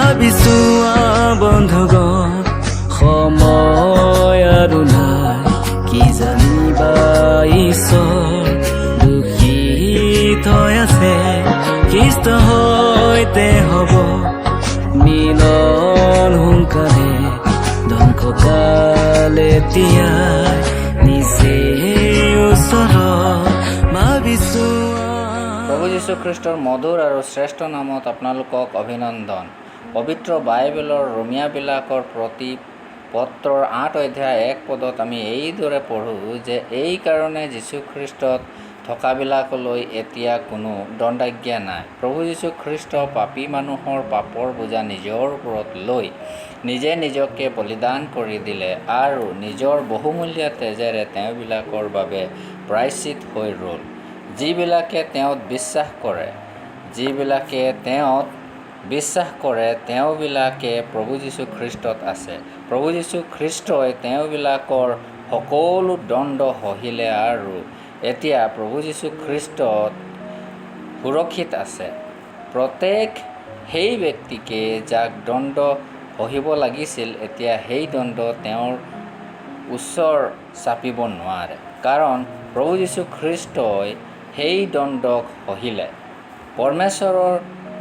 ভাবিছোৱা বন্ধুগণ সময় আৰু নাই কি জানিবা ঈশ্বৰ দুখিত হৈ আছে খ্ৰীষ্ট সৈতে হ'ব মিলন সোনকালে ধ্বংসকাল এতিয়াই নিচে ওচৰত ভাবিছোৱা। প্ৰভু যীশু খ্ৰীষ্টৰ মধুৰ আৰু শ্ৰেষ্ঠ নামত আপোনালোকক অভিনন্দন। পবিত্ৰ বাইবেলৰ ৰোমিয়াবিলাকৰ প্ৰতি পত্ৰৰ 8 অধ্যায় 1 পদত আমি এইদৰে পঢ়োঁ যে এই কাৰণে যীশুখ্ৰীষ্টত থকাবিলাকলৈ এতিয়া কোনো দণ্ডাজ্ঞা নাই। প্ৰভু যীশুখ্ৰীষ্ট পাপী মানুহৰ পাপৰ বোজা নিজৰ ওপৰত লৈ নিজে নিজকে বলিদান কৰি দিলে আৰু নিজৰ বহুমূলীয়া তেজেৰে তেওঁবিলাকৰ বাবে প্ৰায়শ্চিত হৈ ৰ'ল। যিবিলাকে তেওঁত বিশ্বাস কৰে তেওঁবিলাকে প্ৰভু যীশুখ্ৰীষ্টত আছে। প্ৰভু যীশুখ্ৰীষ্টই তেওঁবিলাকৰ সকলো দণ্ড সহিলে আৰু এতিয়া প্ৰভু যীশুখ্ৰীষ্টত সুৰক্ষিত আছে। প্ৰত্যেক সেই ব্যক্তিকে যাক দণ্ড সহিব লাগিছিল এতিয়া সেই দণ্ড তেওঁৰ ওচৰ চাপিব নোৱাৰে, কাৰণ প্ৰভু যীশুখ্ৰীষ্টই সেই দণ্ডক সহিলে। পৰমেশ্বৰৰ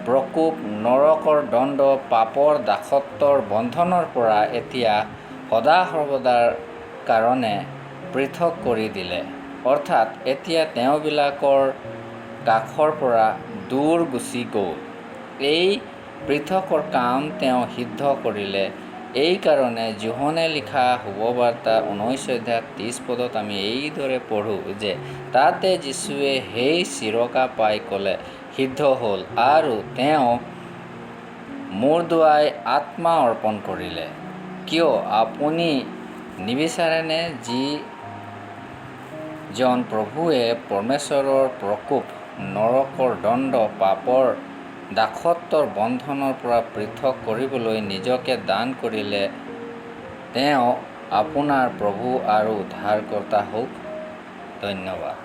প্ৰকোপ, নৰকৰ দণ্ড, পাপৰ দাসত্বৰ বন্ধনৰ পৰা এতিয়া সদা সৰ্বদাৰ কাৰণে পৃথক কৰি দিলে, অৰ্থাৎ এতিয়া তেওঁবিলাকৰ কাষৰ পৰা দূৰ গুচি গ'ল। এই পৃথকৰ কাম তেওঁ সিদ্ধ কৰিলে। এই কাৰণে যোহনে লিখা শুভবাৰ্তা 19 অধ্যায় 30 পদত আমি এইদৰে পঢ়োঁ যে তাতে যীশুৱে সেই চিৰকা পাই ক'লে সিদ্ধ হ'ল আৰু তেওঁ মূৰদুৱাই আত্মা অৰ্পণ কৰিলে। কিয় আপুনি নিবিচাৰেনে যিজন প্ৰভুৱে পৰমেশ্বৰৰ প্ৰকোপ, নৰকৰ দণ্ড, পাপৰ দাসত্বৰ বন্ধনৰ পৰা পৃথক কৰিবলৈ নিজকে দান কৰিলে, তেওঁ আপোনাৰ প্ৰভু আৰু উদ্ধাৰকৰ্তা হওক। ধন্যবাদ।